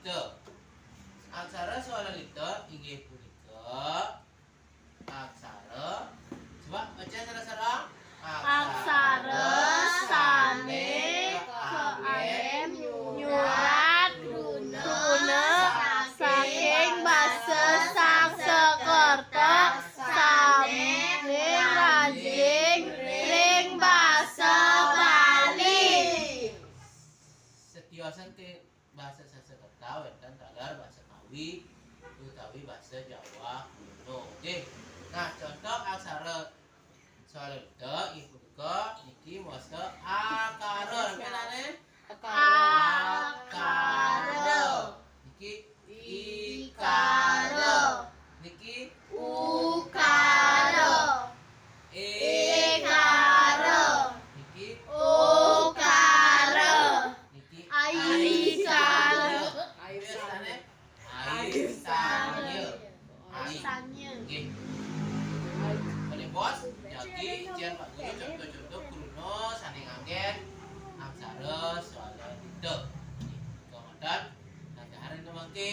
swalallita. Aksara swalallita inggih punika aksara, coba baca sareng-sareng. Aksara sane keem nyurat guna saking basa Sangskreta sami rajing ring basa Bali. Setiosan ke bahasa Sanskerta wonten talar bahasa Kawi utawi bahasa Jawa kuno. Oke. Nah, contoh aksara swalallita iku punika niki maca akara. Kenane? Akara. Niki ikara. Niki Ukara, ikara, niki ukara, niki aikara, Biasane aisanya. aisanya. Nggih. Boleh bos, jadi jian Pak Guru contoh-contoh kuno saning anggen aksara swalallita. Kemudian nanti hari itu mangke